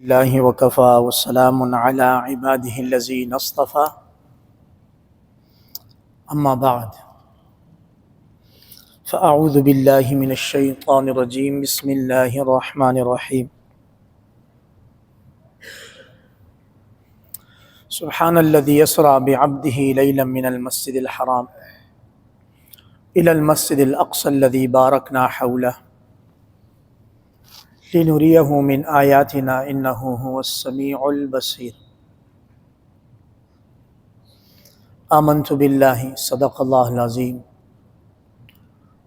اللہ وکفا والسلام علی عباده الذین اصطفى اما بعد فاعوذ باللہ من الشیطان الرجیم بسم اللہ الرحمن الرحیم سبحان الذی اسری بعبده لیلا من المسجد الحرام الى المسجد الاقصى الذی بارکنا حولہ لنریہ من آیاتنا انہ هو السمیع البصیر آمنت باللہ صدق اللہ العظیم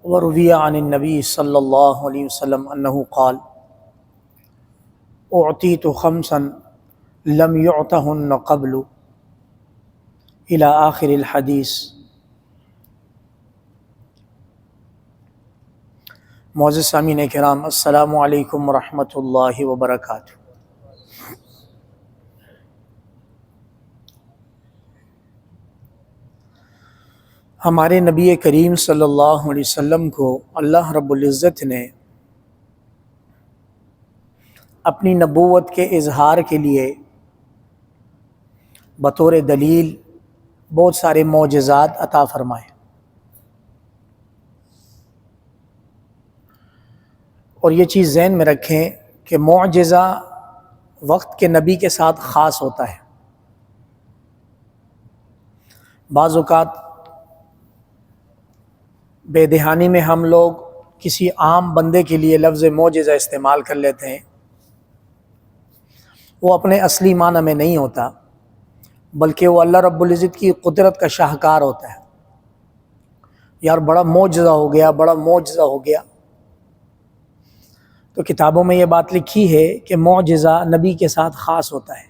وروی عن النبی صلی اللہ علیہ وسلم انہ قال اعطیت خمسا لم یعطہن قبل الى آخر الحدیث۔ معزز سامعین کرام، السلام علیکم ورحمۃ اللہ وبرکاتہ۔ ہمارے نبی کریم صلی اللہ علیہ وسلم کو اللہ رب العزت نے اپنی نبوت کے اظہار کے لیے بطور دلیل بہت سارے معجزات عطا فرمائے، اور یہ چیز ذہن میں رکھیں کہ معجزہ وقت کے نبی کے ساتھ خاص ہوتا ہے۔ بعض اوقات بے دہانی میں ہم لوگ کسی عام بندے کے لیے لفظ معجزہ استعمال کر لیتے ہیں، وہ اپنے اصلی معنی میں نہیں ہوتا، بلکہ وہ اللہ رب العزت کی قدرت کا شاہکار ہوتا ہے۔ یار بڑا معجزہ ہو گیا، بڑا معجزہ ہو گیا۔ تو کتابوں میں یہ بات لکھی ہے کہ معجزہ نبی کے ساتھ خاص ہوتا ہے،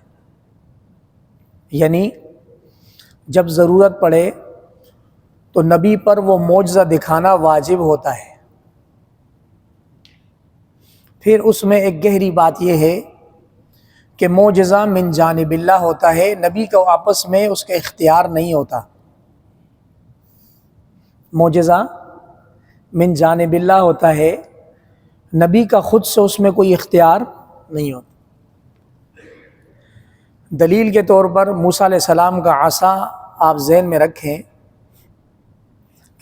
یعنی جب ضرورت پڑے تو نبی پر وہ معجزہ دکھانا واجب ہوتا ہے۔ پھر اس میں ایک گہری بات یہ ہے کہ معجزہ من جانب اللہ ہوتا ہے، نبی کو آپس میں اس کا اختیار نہیں ہوتا۔ معجزہ من جانب اللہ ہوتا ہے، نبی کا خود سے اس میں کوئی اختیار نہیں ہوتا۔ دلیل کے طور پر موسیٰ علیہ السلام کا عصا آپ ذہن میں رکھیں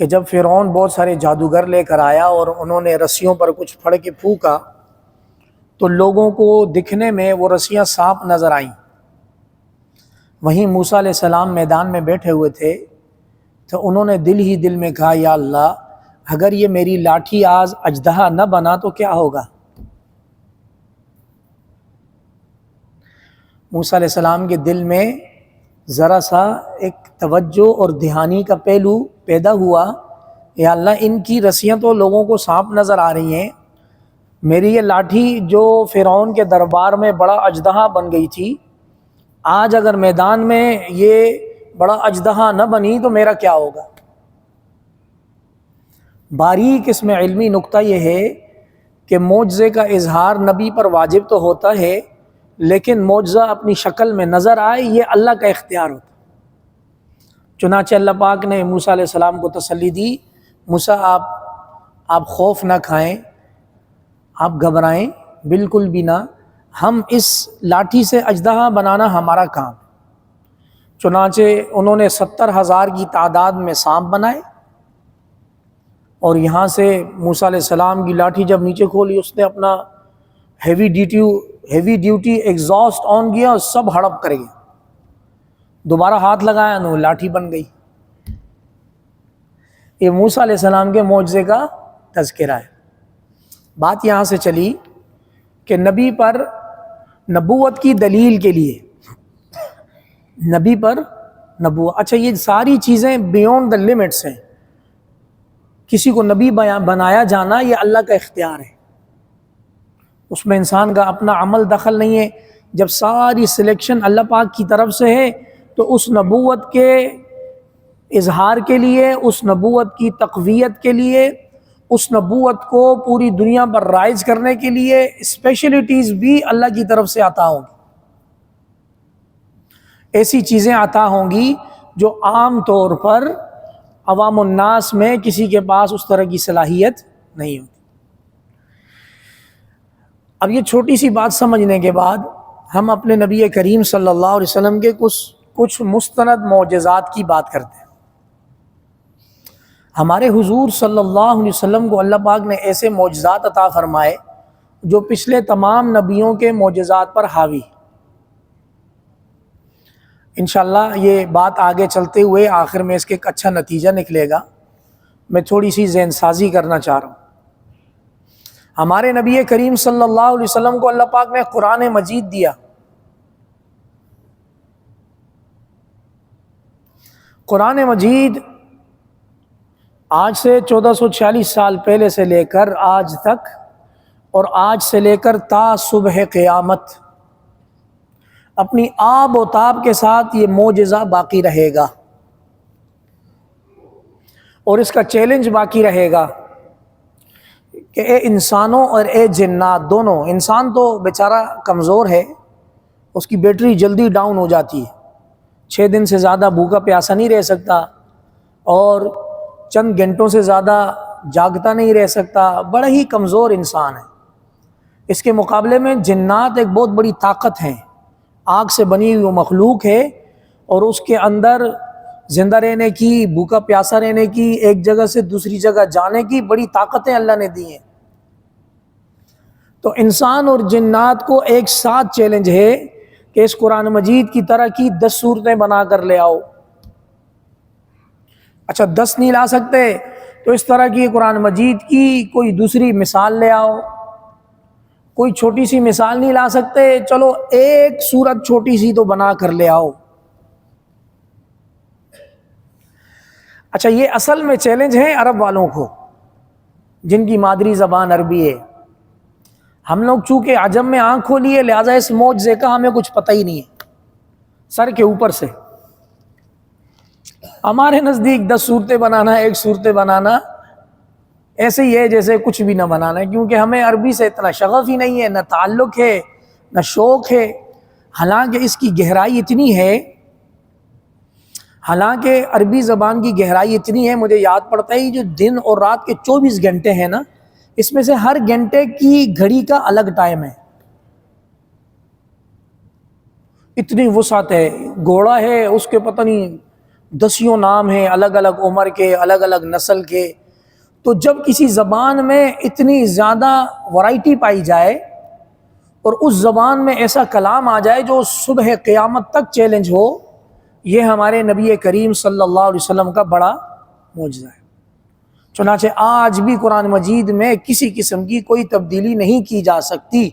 کہ جب فرعون بہت سارے جادوگر لے کر آیا اور انہوں نے رسیوں پر کچھ پھڑ کے پھونکا تو لوگوں کو دکھنے میں وہ رسیاں سانپ نظر آئیں۔ وہیں موسیٰ علیہ السلام میدان میں بیٹھے ہوئے تھے تو انہوں نے دل ہی دل میں کہا، یا اللہ اگر یہ میری لاٹھی آج اژدہا نہ بنا تو کیا ہوگا؟ موسیٰ علیہ السلام کے دل میں ذرا سا ایک توجہ اور دھیانی کا پہلو پیدا ہوا، یا اللہ ان کی رسیاں تو لوگوں کو سانپ نظر آ رہی ہیں، میری یہ لاٹھی جو فرعون کے دربار میں بڑا اژدہا بن گئی تھی، آج اگر میدان میں یہ بڑا اژدہا نہ بنی تو میرا کیا ہوگا؟ باریک اس میں علمی نقطہ یہ ہے کہ معجزے کا اظہار نبی پر واجب تو ہوتا ہے، لیکن معجزہ اپنی شکل میں نظر آئے یہ اللہ کا اختیار ہوتا ہے۔ چنانچہ اللہ پاک نے موسیٰ علیہ السلام کو تسلی دی، موسیٰ آپ خوف نہ کھائیں، آپ گھبرائیں بالکل بھی نہ، ہم اس لاٹھی سے اژدہا بنانا ہمارا کام۔ چنانچہ انہوں نے 70,000 کی تعداد میں سانپ بنائے، اور یہاں سے موسیٰ علیہ السلام کی لاٹھی جب نیچے کھولی اس نے اپنا ہیوی ڈیوٹی ایگزاسٹ آن کیا اور سب ہڑپ کر گیا، دوبارہ ہاتھ لگایا نو لاٹھی بن گئی۔ یہ موسیٰ علیہ السلام کے معجزے کا تذکرہ ہے۔ بات یہاں سے چلی کہ نبی پر نبوت کی دلیل کے لیے، نبی پر نبوت، اچھا یہ ساری چیزیں بیونڈ دا لمٹس ہیں، کسی کو نبی بنایا جانا یہ اللہ کا اختیار ہے، اس میں انسان کا اپنا عمل دخل نہیں ہے۔ جب ساری سلیکشن اللہ پاک کی طرف سے ہے تو اس نبوت کے اظہار کے لیے، اس نبوت کی تقویت کے لیے، اس نبوت کو پوری دنیا پر رائج کرنے کے لیے اسپیشلٹیز بھی اللہ کی طرف سے عطا ہوں گی۔ ایسی چیزیں عطا ہوں گی جو عام طور پر عوام الناس میں کسی کے پاس اس طرح کی صلاحیت نہیں ہوتی۔ اب یہ چھوٹی سی بات سمجھنے کے بعد ہم اپنے نبی کریم صلی اللہ علیہ وسلم کے کچھ مستند معجزات کی بات کرتے ہیں۔ ہمارے حضور صلی اللہ علیہ وسلم کو اللہ پاک نے ایسے معجزات عطا فرمائے جو پچھلے تمام نبیوں کے معجزات پر حاوی۔ انشاءاللہ یہ بات آگے چلتے ہوئے آخر میں اس کے ایک اچھا نتیجہ نکلے گا۔ میں تھوڑی سی ذہن سازی کرنا چاہ رہا ہوں۔ ہمارے نبی کریم صلی اللہ علیہ وسلم کو اللہ پاک نے قرآن مجید دیا۔ قرآن مجید آج سے 1446 سال پہلے سے لے کر آج تک، اور آج سے لے کر تا صبح قیامت اپنی آب و تاب کے ساتھ یہ معجزہ باقی رہے گا، اور اس کا چیلنج باقی رہے گا کہ اے انسانوں اور اے جنات دونوں۔ انسان تو بیچارہ کمزور ہے، اس کی بیٹری جلدی ڈاؤن ہو جاتی ہے، 6 دن سے زیادہ بھوکا پیاسا نہیں رہ سکتا، اور چند گھنٹوں سے زیادہ جاگتا نہیں رہ سکتا، بڑا ہی کمزور انسان ہے۔ اس کے مقابلے میں جنات ایک بہت بڑی طاقت ہیں، آگ سے بنی ہوئی وہ مخلوق ہے، اور اس کے اندر زندہ رہنے کی، بھوکا پیاسا رہنے کی، ایک جگہ سے دوسری جگہ جانے کی بڑی طاقتیں اللہ نے دی ہیں۔ تو انسان اور جنات کو ایک ساتھ چیلنج ہے کہ اس قرآن مجید کی طرح کی 10 صورتیں بنا کر لے آؤ۔ اچھا 10 نہیں لا سکتے تو اس طرح کی قرآن مجید کی کوئی دوسری مثال لے آؤ۔ کوئی چھوٹی سی مثال نہیں لا سکتے، چلو ایک سورت چھوٹی سی تو بنا کر لے آؤ۔ اچھا یہ اصل میں چیلنج ہے عرب والوں کو، جن کی مادری زبان عربی ہے۔ ہم لوگ چونکہ عجم میں آنکھ کھولی ہے، لہٰذا اس معجزے کا ہمیں کچھ پتہ ہی نہیں ہے، سر کے اوپر سے۔ ہمارے نزدیک 10 صورتیں بنانا، ایک صورتیں بنانا ایسے ہی ہے جیسے کچھ بھی نہ بنانا ہے، کیونکہ ہمیں عربی سے اتنا شغف ہی نہیں ہے، نہ تعلق ہے، نہ شوق ہے۔ حالانکہ اس کی گہرائی اتنی ہے، حالانکہ عربی زبان کی گہرائی اتنی ہے، مجھے یاد پڑتا ہے جو دن اور رات کے 24 گھنٹے ہیں نا، اس میں سے ہر گھنٹے کی گھڑی کا الگ ٹائم ہے۔ اتنی وسعت ہے، گھوڑا ہے اس کے پتہ نہیں 10 نام ہیں، الگ الگ عمر کے، الگ الگ نسل کے۔ تو جب کسی زبان میں اتنی زیادہ ورائٹی پائی جائے اور اس زبان میں ایسا کلام آ جائے جو صبح قیامت تک چیلنج ہو، یہ ہمارے نبی کریم صلی اللہ علیہ وسلم کا بڑا معجزہ ہے۔ چنانچہ آج بھی قرآن مجید میں کسی قسم کی کوئی تبدیلی نہیں کی جا سکتی۔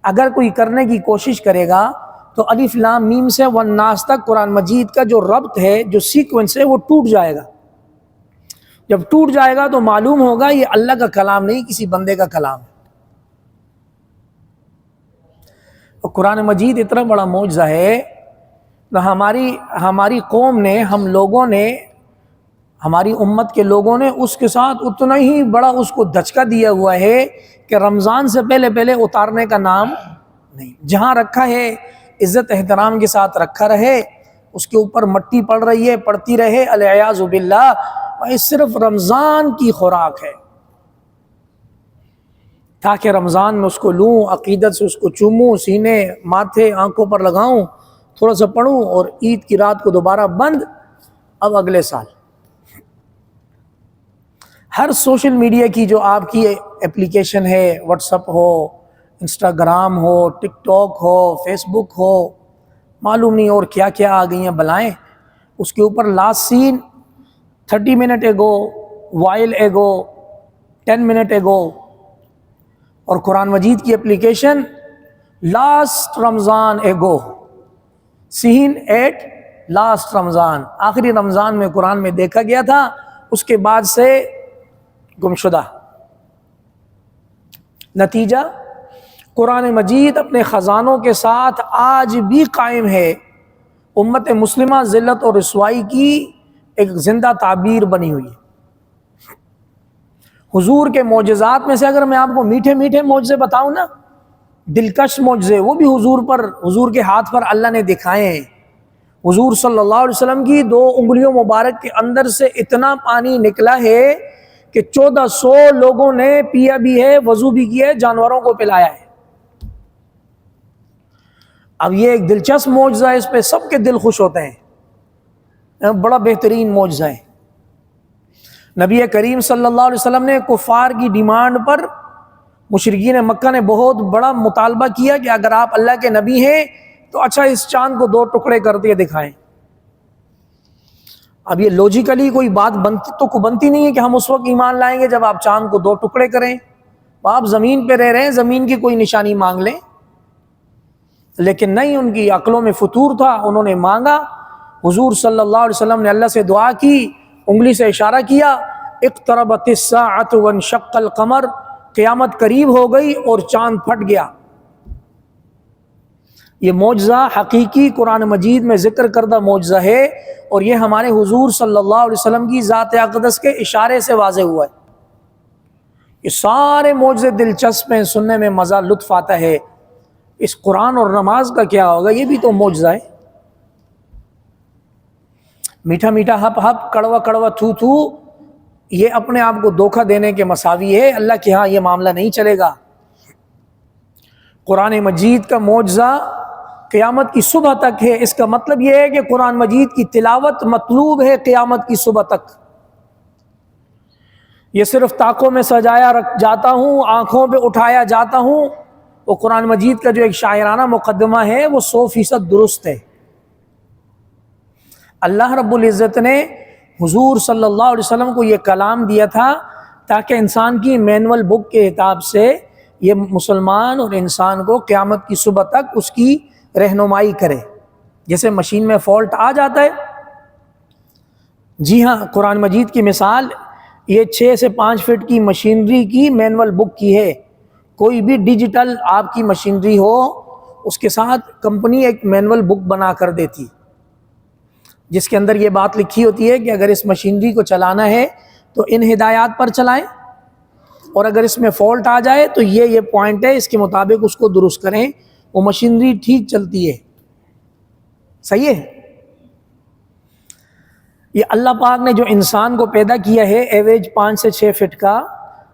اگر کوئی کرنے کی کوشش کرے گا تو الف لام میم سے والناس تک قرآن مجید کا جو ربط ہے، جو سیکوینس ہے، وہ ٹوٹ جائے گا۔ جب ٹوٹ جائے گا تو معلوم ہوگا یہ اللہ کا کلام نہیں، کسی بندے کا کلام ہے۔ اور قرآن مجید اتنا بڑا معجزہ ہے، ہماری قوم نے، ہم لوگوں نے، ہماری امت کے لوگوں نے اس کے ساتھ اتنا ہی بڑا اس کو دھچکا دیا ہوا ہے کہ رمضان سے پہلے اتارنے کا نام نہیں۔ جہاں رکھا ہے عزت احترام کے ساتھ رکھا رہے، اس کے اوپر مٹی پڑ رہی ہے، پڑتی رہے، العیاذ باللہ۔ یہ صرف رمضان کی خوراک ہے، تاکہ رمضان میں اس کو لوں، عقیدت سے اس کو چوموں، سینے، ماتھے، آنکھوں پر لگاؤں، تھوڑا سا پڑھوں، اور عید کی رات کو دوبارہ بند، اب اگلے سال۔ ہر سوشل میڈیا کی جو آپ کی اپلیکیشن ہے، واٹس ایپ ہو، انسٹاگرام ہو، ٹک ٹاک ہو، فیس بک ہو، معلوم نہیں اور کیا کیا آ گئی ہیں بلائیں، اس کے اوپر لاسٹ سین 30 minute ego, while ego, 10 minute ego, اور قرآن مجید کی اپلیکیشن لاسٹ رمضان ایگو، سین 8 لاسٹ رمضان، آخری رمضان میں قرآن میں دیکھا گیا تھا، اس کے بعد سے گمشدہ۔ نتیجہ قرآن مجید اپنے خزانوں کے ساتھ آج بھی قائم ہے، امت مسلمہ ذلت اور رسوائی کی ایک زندہ تعبیر بنی ہوئی ہے۔ حضور کے معجزات میں سے اگر میں آپ کو میٹھے میٹھے معجزے بتاؤں نا، دلکش معجزے، وہ بھی حضور کے ہاتھ پر اللہ نے دکھائے ہیں۔ حضور صلی اللہ علیہ وسلم کی 2 انگلیوں مبارک کے اندر سے اتنا پانی نکلا ہے کہ 1400 لوگوں نے پیا بھی ہے، وضو بھی کیا ہے، جانوروں کو پلایا ہے۔ اب یہ ایک دلچسپ معجزہ ہے، اس پہ سب کے دل خوش ہوتے ہیں، بڑا بہترین معجزہ ہے۔ نبی کریم صلی اللہ علیہ وسلم نے کفار کی ڈیمانڈ پر مشرکین مکہ نے بہت بڑا مطالبہ کیا کہ اگر آپ اللہ کے نبی ہیں تو اچھا اس چاند کو 2 ٹکڑے کر کے دکھائیں۔ اب یہ لوجیکلی کوئی بات بنتی نہیں ہے کہ ہم اس وقت ایمان لائیں گے جب آپ چاند کو 2 ٹکڑے کریں، آپ زمین پہ رہ رہے ہیں، زمین کی کوئی نشانی مانگ لیں، لیکن نہیں، ان کی عقلوں میں فطور تھا، انہوں نے مانگا۔ حضور صلی اللہ علیہ وسلم نے اللہ سے دعا کی، انگلی سے اشارہ کیا، اقتربت الساعۃ وانشق القمر، قیامت قریب ہو گئی اور چاند پھٹ گیا۔ یہ معجزہ حقیقی قرآن مجید میں ذکر کردہ معجزہ ہے، اور یہ ہمارے حضور صلی اللہ علیہ وسلم کی ذات اقدس کے اشارے سے واضح ہوا ہے۔ یہ سارے معجزے دلچسپ ہیں، سننے میں مزہ لطف آتا ہے، اس قرآن اور نماز کا کیا ہوگا؟ یہ بھی تو معجزہ ہے۔ میٹھا میٹھا ہپ ہپ، کڑوا کڑوا تھو تھو، یہ اپنے آپ کو دھوکہ دینے کے مساوی ہے، اللہ کے ہاں یہ معاملہ نہیں چلے گا۔ قرآن مجید کا معجزہ قیامت کی صبح تک ہے، اس کا مطلب یہ ہے کہ قرآن مجید کی تلاوت مطلوب ہے قیامت کی صبح تک۔ یہ صرف طاقوں میں سجایا رکھ جاتا ہوں، آنکھوں پہ اٹھایا جاتا ہوں، وہ قرآن مجید کا جو ایک شاعرانہ مقدمہ ہے وہ 100% درست ہے۔ اللہ رب العزت نے حضور صلی اللہ علیہ وسلم کو یہ کلام دیا تھا تاکہ انسان کی مینول بک کے حساب سے یہ مسلمان اور انسان کو قیامت کی صبح تک اس کی رہنمائی کرے۔ جیسے مشین میں فالٹ آ جاتا ہے، جی ہاں، قرآن مجید کی مثال یہ 6 سے 5 فٹ کی مشینری کی مینول بک کی ہے۔ کوئی بھی ڈیجیٹل آپ کی مشینری ہو، اس کے ساتھ کمپنی ایک مینول بک بنا کر دیتی، جس کے اندر یہ بات لکھی ہوتی ہے کہ اگر اس مشینری کو چلانا ہے تو ان ہدایات پر چلائیں، اور اگر اس میں فالٹ آ جائے تو یہ پوائنٹ ہے، اس کے مطابق اس کو درست کریں، وہ مشینری ٹھیک چلتی ہے۔ صحیح ہے؟ یہ اللہ پاک نے جو انسان کو پیدا کیا ہے ایوریج 5 سے 6 فٹ کا،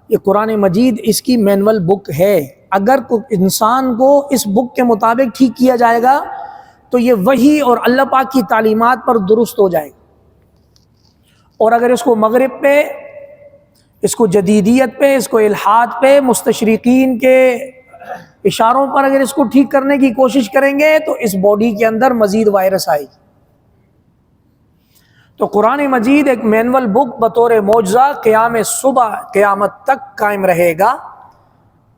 یہ قرآن مجید اس کی مینول بک ہے۔ اگر انسان کو اس بک کے مطابق ٹھیک کیا جائے گا تو یہ وحی اور اللہ پاک کی تعلیمات پر درست ہو جائے گا، اور اگر اس کو مغرب پہ، اس کو جدیدیت پہ، اس کو الحاد پہ، مستشرقین کے اشاروں پر اگر اس کو ٹھیک کرنے کی کوشش کریں گے تو اس باڈی کے اندر مزید وائرس آئے گی۔ تو قرآن مجید ایک مینول بک بطور معجزہ قیام صبح قیامت تک قائم رہے گا۔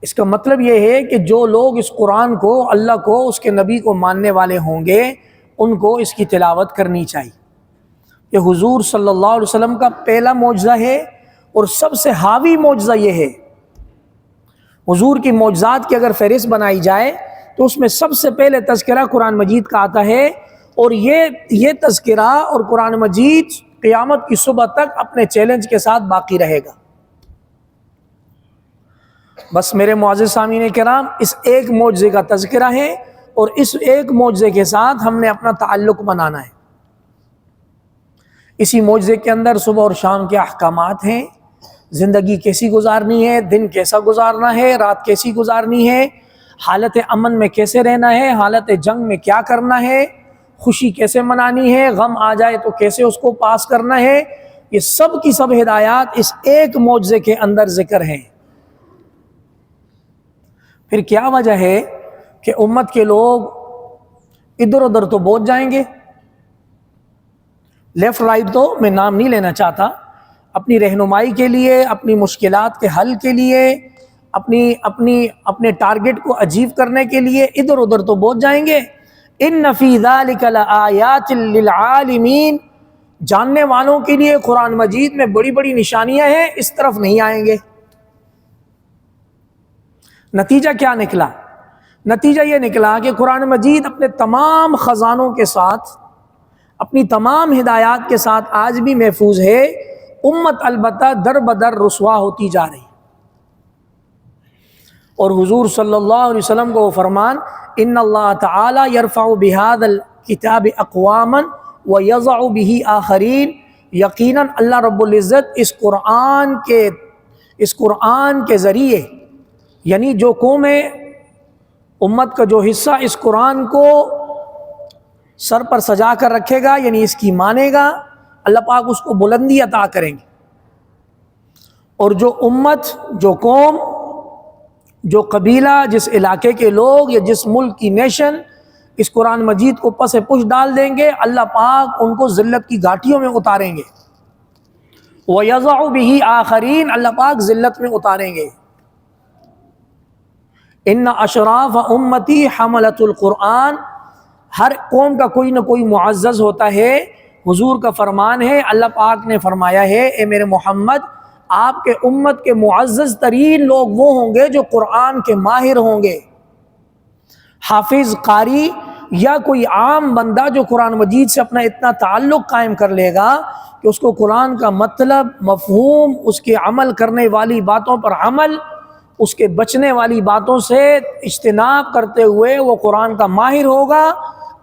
اس کا مطلب یہ ہے کہ جو لوگ اس قرآن کو، اللہ کو، اس کے نبی کو ماننے والے ہوں گے، ان کو اس کی تلاوت کرنی چاہیے۔ یہ حضور صلی اللہ علیہ وسلم کا پہلا معجزہ ہے، اور سب سے حاوی معجزہ یہ ہے۔ حضور کی معجزات کی اگر فہرست بنائی جائے تو اس میں سب سے پہلے تذکرہ قرآن مجید کا آتا ہے، اور یہ تذکرہ اور قرآن مجید قیامت کی صبح تک اپنے چیلنج کے ساتھ باقی رہے گا۔ بس میرے معزز سامعین کرام، اس ایک معجزے کا تذکرہ ہے، اور اس ایک معجزے کے ساتھ ہم نے اپنا تعلق بنانا ہے۔ اسی معجزے کے اندر صبح اور شام کے احکامات ہیں، زندگی کیسی گزارنی ہے، دن کیسا گزارنا ہے، رات کیسی گزارنی ہے، حالت امن میں کیسے رہنا ہے، حالت جنگ میں کیا کرنا ہے، خوشی کیسے منانی ہے، غم آ جائے تو کیسے اس کو پاس کرنا ہے، یہ سب کی سب ہدایات اس ایک معجزے کے اندر ذکر ہیں۔ پھر کیا وجہ ہے کہ امت کے لوگ ادھر ادھر تو بہت جائیں گے، لیفٹ رائٹ تو میں نام نہیں لینا چاہتا، اپنی رہنمائی کے لیے، اپنی مشکلات کے حل کے لیے، اپنے ٹارگٹ کو اچیو کرنے کے لیے ادھر ادھر تو بہت جائیں گے۔ ان فی ذلک لآیات للعالمین، جاننے والوں کے لیے قرآن مجید میں بڑی بڑی نشانیاں ہیں، اس طرف نہیں آئیں گے۔ نتیجہ کیا نکلا؟ نتیجہ یہ نکلا کہ قرآن مجید اپنے تمام خزانوں کے ساتھ، اپنی تمام ہدایات کے ساتھ آج بھی محفوظ ہے، امت البتہ در بدر رسوا ہوتی جا رہی۔ اور حضور صلی اللہ علیہ وسلم کو وہ فرمان، ان اللہ تعالی یرفع بہذا الکتاب اقواما ویضع بہ آخرین، یقیناً اللہ رب العزت اس قرآن کے ذریعے، یعنی جو قومیں امت کا جو حصہ اس قرآن کو سر پر سجا کر رکھے گا، یعنی اس کی مانے گا، اللہ پاک اس کو بلندی عطا کریں گے۔ اور جو امت، جو قوم، جو قبیلہ، جس علاقے کے لوگ یا جس ملک کی نیشن اس قرآن مجید کو پس پش ڈال دیں گے، اللہ پاک ان کو ذلت کی گھاٹیوں میں اتاریں گے۔ وَيَضَعُ بِهِ آخَرِينَ، اللہ پاک ذلت میں اتاریں گے۔ ان اشراف امتی حملۃ القرآن، ہر قوم کا کوئی نہ کوئی معزز ہوتا ہے۔ حضور کا فرمان ہے، اللہ پاک نے فرمایا ہے، اے میرے محمد، آپ کے امت کے معزز ترین لوگ وہ ہوں گے جو قرآن کے ماہر ہوں گے۔ حافظ، قاری یا کوئی عام بندہ جو قرآن مجید سے اپنا اتنا تعلق قائم کر لے گا کہ اس کو قرآن کا مطلب، مفہوم، اس کے عمل کرنے والی باتوں پر عمل، اس کے بچنے والی باتوں سے اجتناب کرتے ہوئے وہ قرآن کا ماہر ہوگا،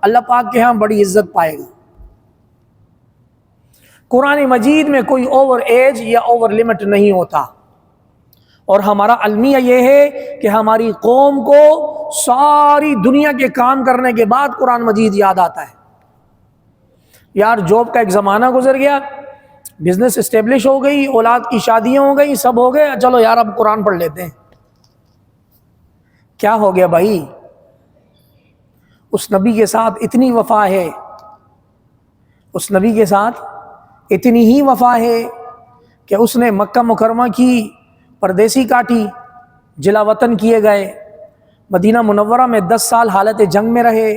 اللہ پاک کے ہاں بڑی عزت پائے گا۔ قرآن مجید میں کوئی اوور ایج یا اوور لمٹ نہیں ہوتا۔ اور ہمارا المیہ یہ ہے کہ ہماری قوم کو ساری دنیا کے کام کرنے کے بعد قرآن مجید یاد آتا ہے۔ یار جاب کا ایک زمانہ گزر گیا، بزنس اسٹیبلش ہو گئی، اولاد کی شادیاں ہو گئی، سب ہو گئے، چلو یار اب قرآن پڑھ لیتے ہیں۔ کیا ہو گیا بھائی؟ اس نبی کے ساتھ اتنی وفا ہے، اس نبی کے ساتھ اتنی ہی وفا ہے کہ اس نے مکہ مکرمہ کی پردیسی کاٹی، جلا وطن کیے گئے، مدینہ منورہ میں 10 سال حالت جنگ میں رہے۔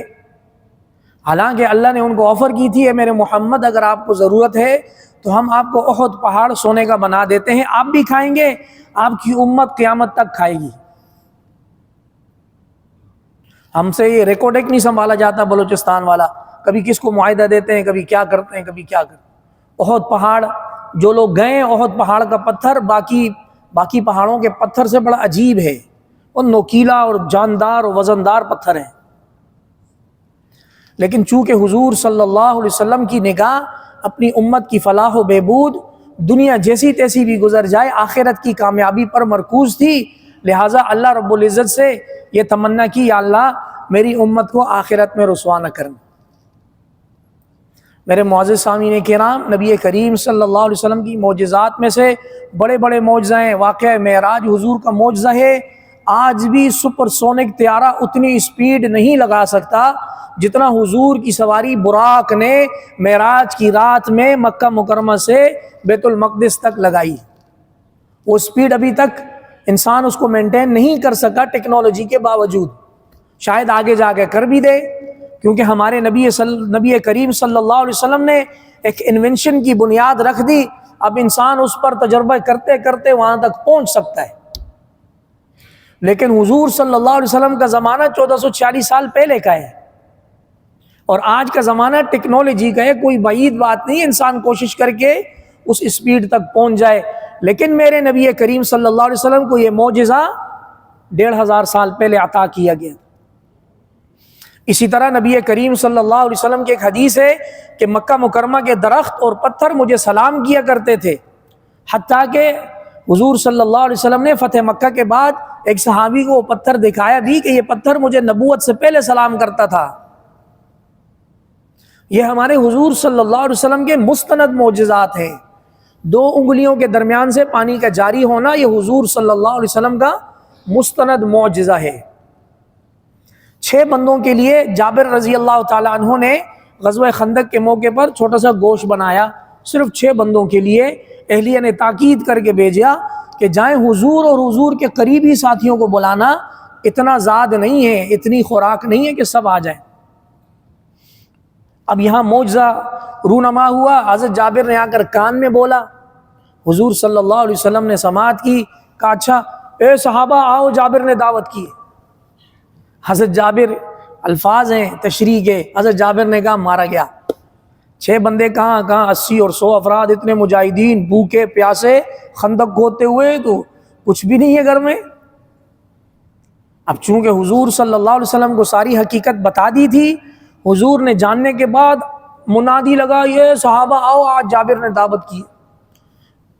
حالانکہ اللہ نے ان کو آفر کی تھی، اے میرے محمد اگر آپ کو ضرورت ہے تو ہم آپ کو احد پہاڑ سونے کا بنا دیتے ہیں، آپ بھی کھائیں گے، آپ کی امت قیامت تک کھائے گی۔ ہم سے یہ ریکارڈ ایک نہیں سنبھالا جاتا بلوچستان والا، کبھی کس کو معاہدہ دیتے ہیں، کبھی کیا کرتے ہیں، کبھی کیا کرتے ہیں۔ احد پہاڑ، جو لوگ گئے، احد پہاڑ کا پتھر باقی پہاڑوں کے پتھر سے بڑا عجیب ہے، وہ نوکیلا اور جاندار اور وزندار پتھر ہیں۔ لیکن چونکہ حضور صلی اللہ علیہ وسلم کی نگاہ اپنی امت کی فلاح و بہبود، دنیا جیسی تیسی بھی گزر جائے، آخرت کی کامیابی پر مرکوز تھی، لہٰذا اللہ رب العزت سے یہ تمنا کی، یا اللہ میری امت کو آخرت میں رسوا نہ کرنا۔ میرے معزز سامعین کرام، نبی کریم صلی اللہ علیہ وسلم کی معجزات میں سے بڑے بڑے معجزہ ہیں۔ واقعہ معراج حضور کا معجزہ ہے۔ آج بھی سپر سونک طیارہ اتنی اسپیڈ نہیں لگا سکتا جتنا حضور کی سواری براق نے معراج کی رات میں مکہ مکرمہ سے بیت المقدس تک لگائی۔ وہ اسپیڈ ابھی تک انسان اس کو مینٹین نہیں کر سکا ٹیکنالوجی کے باوجود، شاید آگے جا کے کر بھی دے، کیونکہ ہمارے نبی کریم صلی اللہ علیہ وسلم نے ایک انوینشن کی بنیاد رکھ دی، اب انسان اس پر تجربہ کرتے کرتے وہاں تک پہنچ سکتا ہے۔ لیکن حضور صلی اللہ علیہ وسلم کا زمانہ 1440 سال پہلے کا ہے، اور آج کا زمانہ ٹیکنالوجی کا ہے۔ کوئی بعید بات نہیں انسان کوشش کر کے اس اسپیڈ تک پہنچ جائے، لیکن میرے نبی کریم صلی اللہ علیہ وسلم کو یہ معجزہ 1500 سال پہلے عطا کیا گیا۔ اسی طرح نبی کریم صلی اللہ علیہ وسلم کی ایک حدیث ہے کہ مکہ مکرمہ کے درخت اور پتھر مجھے سلام کیا کرتے تھے، حتیٰ کہ حضور صلی اللہ علیہ وسلم نے فتح مکہ کے بعد ایک صحابی کو وہ پتھر دکھایا بھی کہ یہ پتھر مجھے نبوت سے پہلے سلام کرتا تھا۔ یہ ہمارے حضور صلی اللہ علیہ وسلم کے مستند معجزات ہیں۔ 2 انگلیوں کے درمیان سے پانی کا جاری ہونا، یہ حضور صلی اللہ علیہ وسلم کا مستند معجزہ ہے۔ 6 بندوں کے لیے جابر رضی اللہ تعالیٰ عنہ نے غزوہ خندق کے موقع پر چھوٹا سا گوشت بنایا، صرف 6 بندوں کے لیے۔ اہلیہ نے تاکید کر کے بھیجا کہ جائیں حضور اور حضور کے قریبی ساتھیوں کو بلانا، اتنا زاد نہیں ہے، اتنی خوراک نہیں ہے کہ سب آ جائیں۔ اب یہاں معجزہ رونما ہوا، حضرت جابر نے آ کر کان میں بولا، حضور صلی اللہ علیہ وسلم نے سماعت کی، کہا اچھا اے صحابہ آؤ، جابر نے دعوت کی۔ حضرت جابر، الفاظ ہیں تشریح کے، حضرت جابر نے کہا مارا گیا۔ 6 بندے کہاں 80 اور 100 افراد، اتنے مجاہدین بھوکے پیاسے خندق کھودتے ہوئے، تو کچھ بھی نہیں ہے گھر میں۔ اب چونکہ حضور صلی اللہ علیہ وسلم کو ساری حقیقت بتا دی تھی، حضور نے جاننے کے بعد منادی لگا، یہ صحابہ آؤ، آج جابر نے دعوت کی۔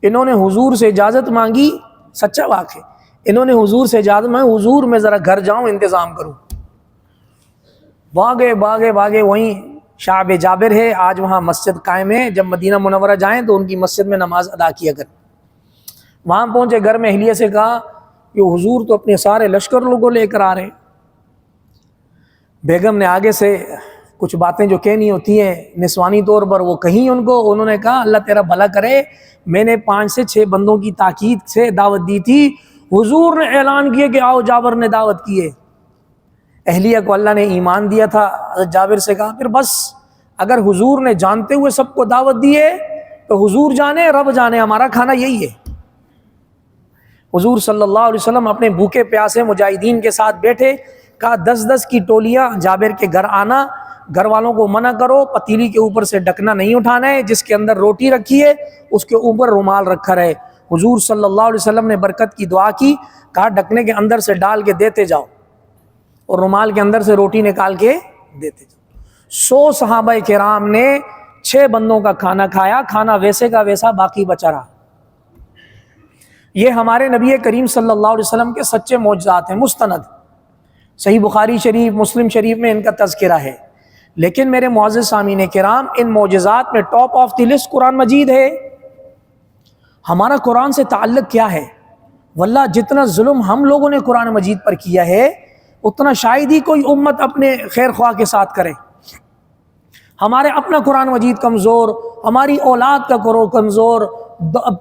انہوں نے حضور سے اجازت مانگی، سچا واقعہ، انہوں نے حضور سے اجازت مانگی، حضور میں ذرا گھر جاؤں انتظام کروں۔ بھاگے بھاگے وہیں شعب جابر ہے، آج وہاں مسجد قائم ہے، جب مدینہ منورہ جائیں تو ان کی مسجد میں نماز ادا کیا کریں۔ وہاں پہنچے، گھر میں اہلیہ سے کہا کہ حضور تو اپنے سارے لشکر لوگوں لے کر آ رہے ہیں۔ بیگم نے آگے سے کچھ باتیں جو کہنی ہوتی ہیں نسوانی طور پر وہ کہیں ان کو، انہوں نے کہا اللہ تیرا بھلا کرے، میں نے 5 سے 6 بندوں کی تاکید سے دعوت دی تھی، حضور نے اعلان کیا کہ آؤ، جابر نے دعوت کی ہے۔ اہلیہ کو اللہ نے ایمان دیا تھا، حضرت جابر سے کہا پھر بس اگر حضور نے جانتے ہوئے سب کو دعوت دی ہے تو حضور جانے رب جانے، ہمارا کھانا یہی ہے۔ حضور صلی اللہ علیہ وسلم اپنے بھوکے پیاسے مجاہدین کے ساتھ بیٹھے، کہا 10 کی ٹولیاں جابر کے گھر آنا، گھر والوں کو منع کرو، پتیلی کے اوپر سے ڈھکنا نہیں اٹھانا ہے، جس کے اندر روٹی رکھی ہے اس کے اوپر رومال رکھا رہے۔ حضور صلی اللہ علیہ وسلم نے برکت کی دعا کی، کہا ڈھکنے کے اندر سے ڈال کے دیتے جاؤ اور رومال کے اندر سے روٹی نکال کے دیتے جاؤ۔ 100 صحابہ کرام نے 6 بندوں کا کھانا کھایا، کھانا ویسے کا ویسا باقی بچا رہا۔ یہ ہمارے نبی کریم صلی اللہ علیہ وسلم کے سچے معجزات ہیں، مستند، صحیح بخاری شریف، مسلم شریف میں ان کا تذکرہ ہے۔ لیکن میرے معزز سامعین کرام، ان معجزات میں ٹاپ آف دی لسٹ قرآن مجید ہے۔ ہمارا قرآن سے تعلق کیا ہے؟ واللہ جتنا ظلم ہم لوگوں نے قرآن مجید پر کیا ہے اتنا شاید ہی کوئی امت اپنے خیر خواہ کے ساتھ کرے۔ ہمارے اپنا قرآن مجید کمزور، ہماری اولاد کا کمزور،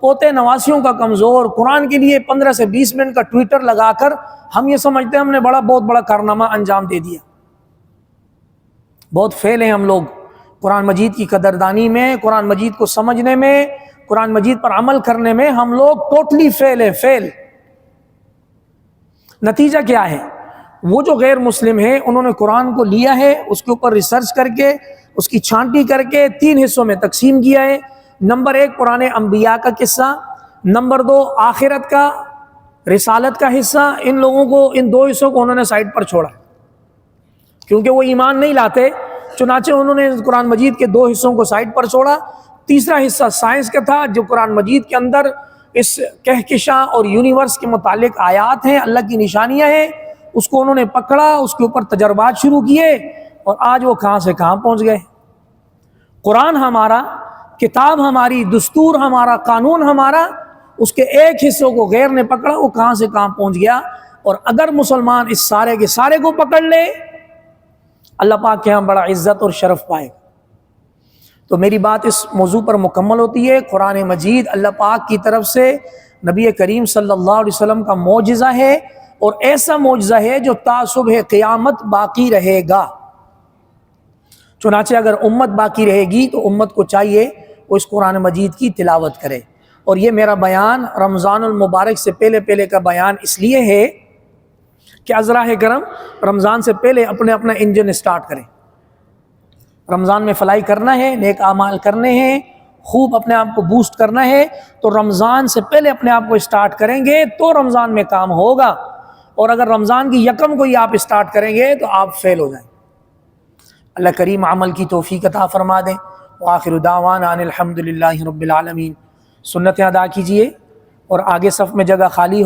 پوتے نواسیوں کا کمزور، قرآن کے لیے 15 سے 20 منٹ کا ٹویٹر لگا کر ہم یہ سمجھتے ہیں ہم نے بہت بڑا کارنامہ انجام دے دیا۔ بہت فیل ہیں ہم لوگ قرآن مجید کی قدردانی میں، قرآن مجید کو سمجھنے میں، قرآن مجید پر عمل کرنے میں ہم لوگ ٹوٹلی فیل ہیں، فیل۔ نتیجہ کیا ہے؟ وہ جو غیر مسلم ہیں انہوں نے قرآن کو لیا ہے، اس کے اوپر ریسرچ کر کے، اس کی چھانٹی کر کے 3 حصوں میں تقسیم کیا ہے۔ نمبر 1 پرانے انبیاء کا قصہ، نمبر 2 آخرت کا، رسالت کا حصہ۔ ان لوگوں کو، ان 2 حصوں کو انہوں نے سائڈ پر چھوڑا کیونکہ وہ ایمان نہیں لاتے، چنانچہ انہوں نے قرآن مجید کے 2 حصوں کو سائڈ پر چھوڑا۔ تیسرا حصہ سائنس کا تھا، جو قرآن مجید کے اندر اس کہکشاں اور یونیورس کے متعلق آیات ہیں، اللہ کی نشانیاں ہیں، اس کو انہوں نے پکڑا، اس کے اوپر تجربات شروع کیے اور آج وہ کہاں سے کہاں پہنچ گئے۔ قرآن ہمارا، کتاب ہماری، دستور ہمارا، قانون ہمارا، اس کے ایک حصوں کو غیر نے پکڑا، وہ کہاں سے کہاں پہنچ گیا۔ اور اگر مسلمان اس سارے کے سارے کو پکڑ لے، اللہ پاک کے ہاں بڑا عزت اور شرف پائے۔ تو میری بات اس موضوع پر مکمل ہوتی ہے، قرآن مجید اللہ پاک کی طرف سے نبی کریم صلی اللہ علیہ وسلم کا معجزہ ہے، اور ایسا معجزہ ہے جو تا صبح قیامت باقی رہے گا۔ چنانچہ اگر امت باقی رہے گی تو امت کو چاہیے وہ اس قرآن مجید کی تلاوت کرے۔ اور یہ میرا بیان رمضان المبارک سے پہلے کا بیان اس لیے ہے کہ عذراء کرم رمضان سے پہلے اپنا انجن اسٹارٹ کریں۔ رمضان میں فلائی کرنا ہے، نیک اعمال کرنے ہیں، خوب اپنے آپ کو بوسٹ کرنا ہے، تو رمضان سے پہلے اپنے آپ کو اسٹارٹ کریں گے تو رمضان میں کام ہوگا۔ اور اگر رمضان کی یکم کو ہی آپ اسٹارٹ کریں گے تو آپ فیل ہو جائیں۔ اللہ کریم عمل کی توفیق عطا فرما دیں۔ وآخر دعوانا ان الحمدللہ رب العالمین۔ سنتیں ادا کیجئے اور آگے صف میں جگہ خالی